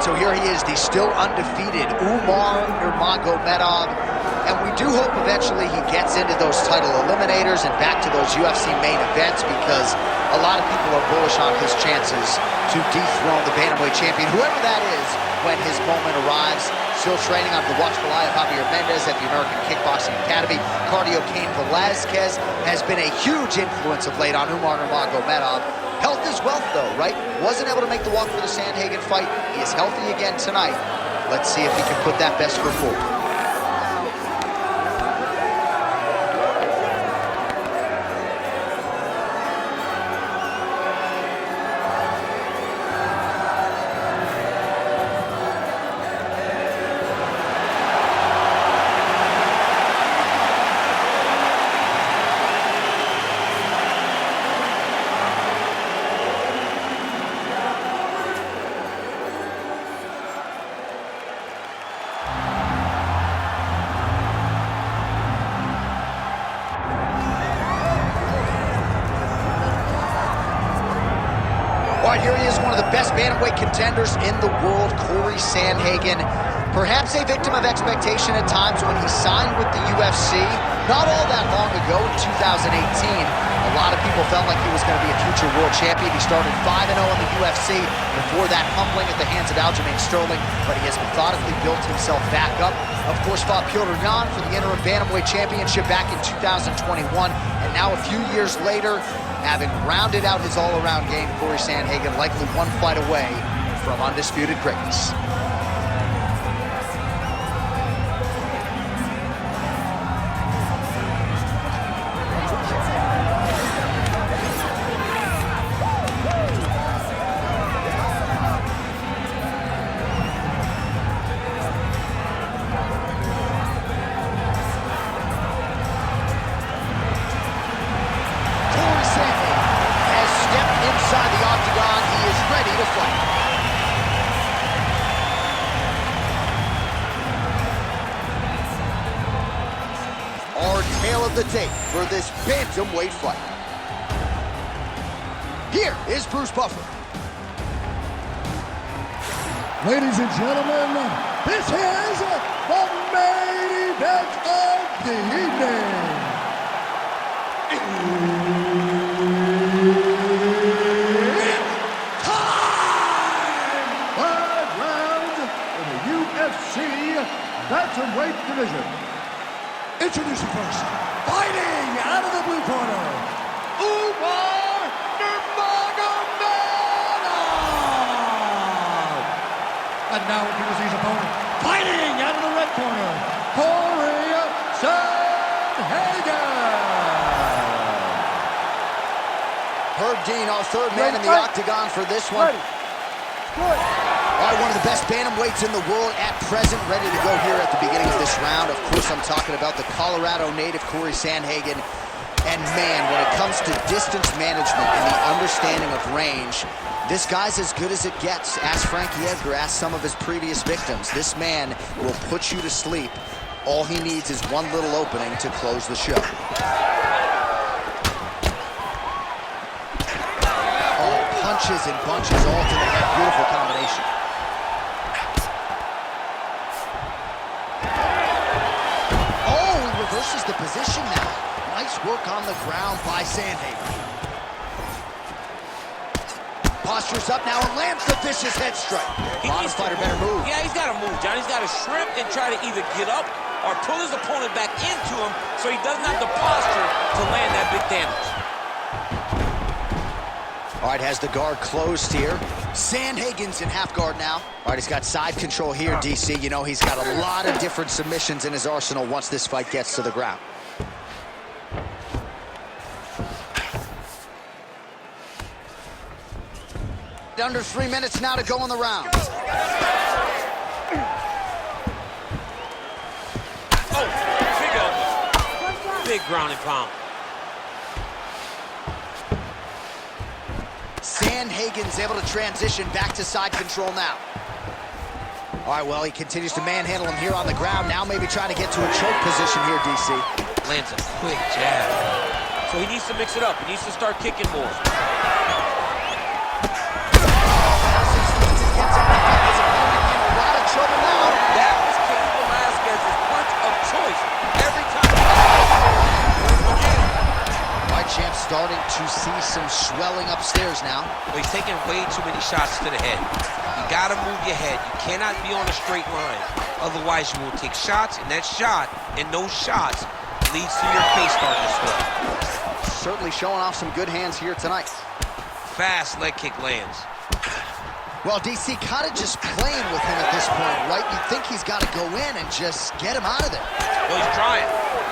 So here he is, the still undefeated Umar Nurmagomedov. And we do hope eventually he gets into those title eliminators and back to those UFC main events, because a lot of people are bullish on his chances to dethrone the bantamweight champion, whoever that is, when his moment arrives. Still training under the watchful eye of Javier Mendez at the American Kickboxing Academy. Cardio Cain Velasquez has been a huge influence of late on Umar Nurmagomedov. Health is wealth, though, right? Wasn't able to make the walk for the Sandhagen fight. He is healthy again tonight. Let's see if he can put that best foot forward. All right, here he is, one of the best bantamweight contenders in the world, Cory Sandhagen. Perhaps a victim of expectation at times when he signed with the UFC. Not all that long ago, in 2018, a lot of people felt like he was going to be a future world champion. He started 5-0 in the UFC, before that humbling at the hands of Aljamain Sterling, but he has methodically built himself back up. Of course, fought Petr Yan for the interim bantamweight championship back in 2021, and now a few years later, having rounded out his all-around game, Cory Sandhagen likely one fight away from undisputed greatness. Inside the octagon, he is ready to fight. Our tale of the tape for this bantamweight fight. Here is Bruce Buffer. Ladies and gentlemen, this is the main event of the evening. Bantamweight division. Introducing first, fighting out of the blue corner, Umar Nurmagomedov. And now he was his opponent, fighting out of the red corner, Cory Sandhagen. Herb Dean, our third man in the octagon for this one. All right, one of the best bantamweights in the world at present, ready to go here at the beginning of this round. Of course, I'm talking about the Colorado native, Cory Sandhagen. And man, when it comes to distance management and the understanding of range, this guy's as good as it gets. Ask Frankie Edgar, ask some of his previous victims. This man will put you to sleep. All he needs is one little opening to close the show. Oh, punches and bunches all to the head. Beautiful combination. Reverses the position now. Nice work on the ground by Sandhagen. Postures up now and lands the vicious head strike. Modern fighter better move. Yeah, he's got to move, John. He's got to shrimp and try to either get up or pull his opponent back into him so he doesn't have the posture to land that big damage. All right, has the guard closed here. Sandhagen's in half guard now. All right, he's got side control here, DC. You know, he's got a lot of different submissions in his arsenal once this fight gets to the ground. Under 3 minutes now to go in the round. Oh, big elbow. Big ground and pound. Sandhagen's able to transition back to side control now. All right, well, he continues to manhandle him here on the ground. Now maybe trying to get to a choke position here, DC. Lands a quick jab. So he needs to mix it up. He needs to start kicking more. Gets him back up. His opponent starting to see some swelling upstairs now. Well, he's taking way too many shots to the head. You gotta move your head. You cannot be on a straight line. Otherwise, you will take shots, and that shot and those shots leads to your face starting to swell. Certainly showing off some good hands here tonight. Fast leg kick lands. Well, DC kind of just playing with him at this point, right? You think he's got to go in and just get him out of there. Well, he's trying,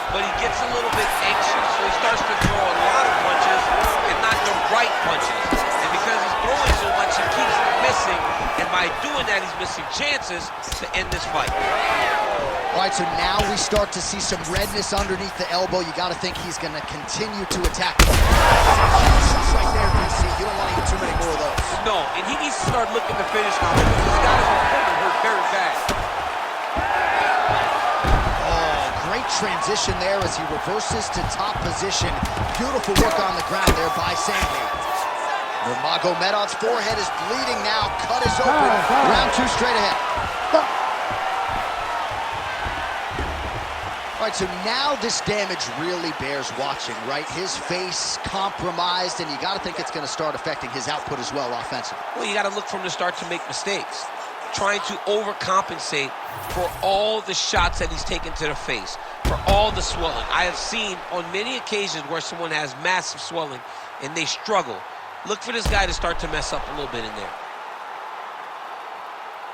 but he gets a little bit anxious, so he starts to throw a lot of punches and not the right punches. And because he's throwing so much, he keeps missing, and by doing that, he's missing chances to end this fight. All right, so now we start to see some redness underneath the elbow. You got to think he's going to continue to attack him. Right there, DC. You don't want to get too many more of those. No, and he needs to start looking to finish now because he's got his opponent hurt very bad. Oh, great transition there as he reverses to top position. Beautiful work on the ground there by Sandhagen. Nurmagomedov's forehead is bleeding now. Cut is open. Round 2 straight ahead. All right, so now this damage really bears watching, right? His face compromised, and you got to think it's going to start affecting his output as well offensively. Well, you got to look from the start to make mistakes. Trying to overcompensate for all the shots that he's taken to the face, for all the swelling. I have seen on many occasions where someone has massive swelling and they struggle. Look for this guy to start to mess up a little bit in there.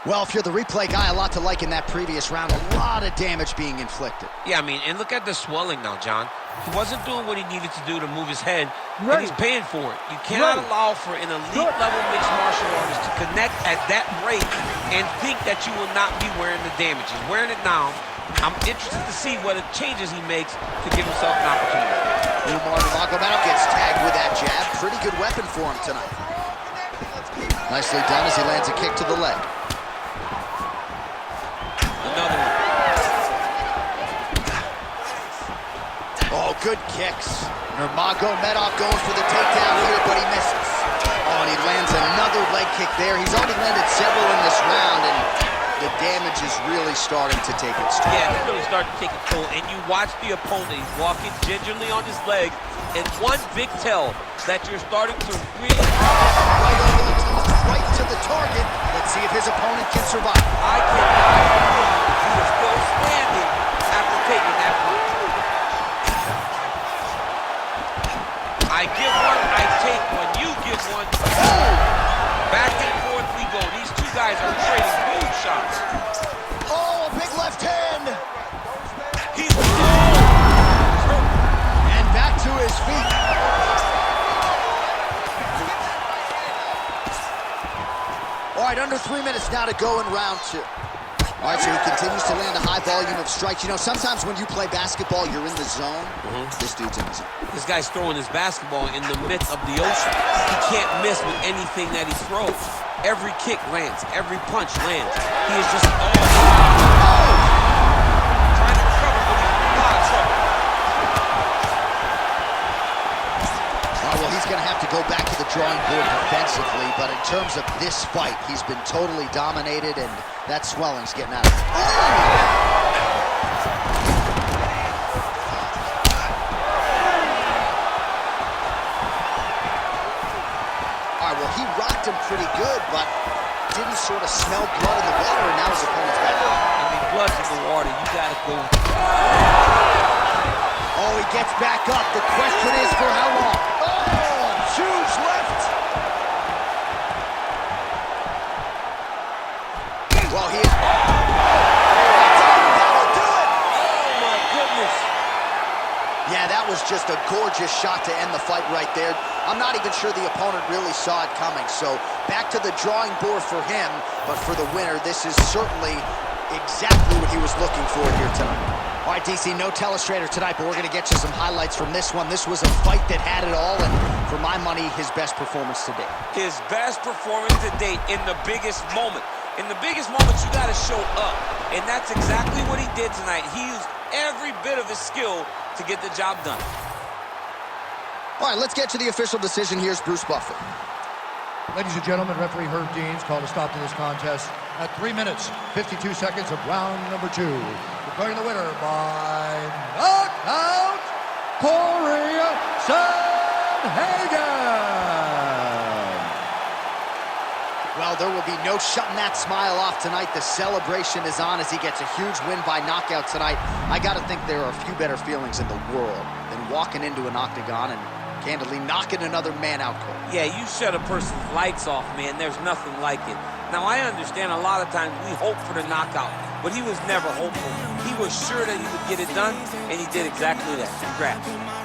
Well, if you're the replay guy, a lot to like in that previous round. A lot of damage being inflicted. Yeah, I mean, and look at the swelling now, John. He wasn't doing what he needed to do to move his head, and he's paying for it. You cannot allow for an elite-level mixed martial artist to connect at that rate and think that you will not be wearing the damage. He's wearing it now. I'm interested to see what changes he makes to give himself an opportunity. Umar Nurmagomedov gets tagged with that jab. Pretty good weapon for him tonight. Nicely done as he lands a kick to the leg. Another one. Oh, good kicks. Nurmagomedov going for the takedown here, but he misses. Oh, and he lands another leg kick there. He's already landed several in this round, and the damage is really starting to take its toll. Yeah, it's really starting to take its toll, and you watch the opponent. He's walking gingerly on his leg, and one big tell that you're starting to really... Right to the target. Let's see if his opponent can survive. I cannot believe he is still standing after taking that punch. I give one, I take one, you give one. Oh! Back and forth we go. These two guys are trading huge shots. Oh, a big left hand. He's hurt. And back to his feet. All right, under 3 minutes now to go in round 2. All right, so he continues to land a high volume of strikes. You know, sometimes when you play basketball, you're in the zone. This dude's in the zone. This guy's throwing his basketball in the midst of the ocean. He can't miss with anything that he throws. Every kick lands. Every punch lands. He is just trying to recover, but he's in a lot of trouble. Well, he's going to have to go back to the drawing board defensively, but in terms of this fight, he's been totally dominated, and that swelling's getting out of it. All right, well, he rocked him pretty good, but didn't sort of smell blood in the water, and now his opponent's back. I mean, blood's in the water. You got to go. Oh, he gets back up. The question is for how long? Oh, huge left. Well, he is... That'll do it. Oh, my goodness. Yeah, that was just a gorgeous shot to end the fight right there. I'm not even sure the opponent really saw it coming. So back to the drawing board for him. But for the winner, this is certainly exactly what he was looking for here tonight. All right, DC, no telestrator tonight, but we're going to get you some highlights from this one. This was a fight that had it all, and for my money, his best performance to date. His best performance to date in the biggest moment. In the biggest moments, you got to show up, and that's exactly what he did tonight. He used every bit of his skill to get the job done. All right, let's get to the official decision. Here's Bruce Buffer. Ladies and gentlemen, referee Herb Deans called a stop to this contest at 3 minutes, 52 seconds of round number 2. Declaring the winner by knockout, Cory Sandhagen. baby. No shutting that smile off tonight. The celebration is on as he gets a huge win by knockout tonight. I got to think there are a few better feelings in the world than walking into an octagon and candidly knocking another man out cold. Yeah, you shut a person's lights off, man. There's nothing like it. Now, I understand a lot of times we hope for the knockout, but he was never hopeful. He was sure that he would get it done, and he did exactly that. Congrats.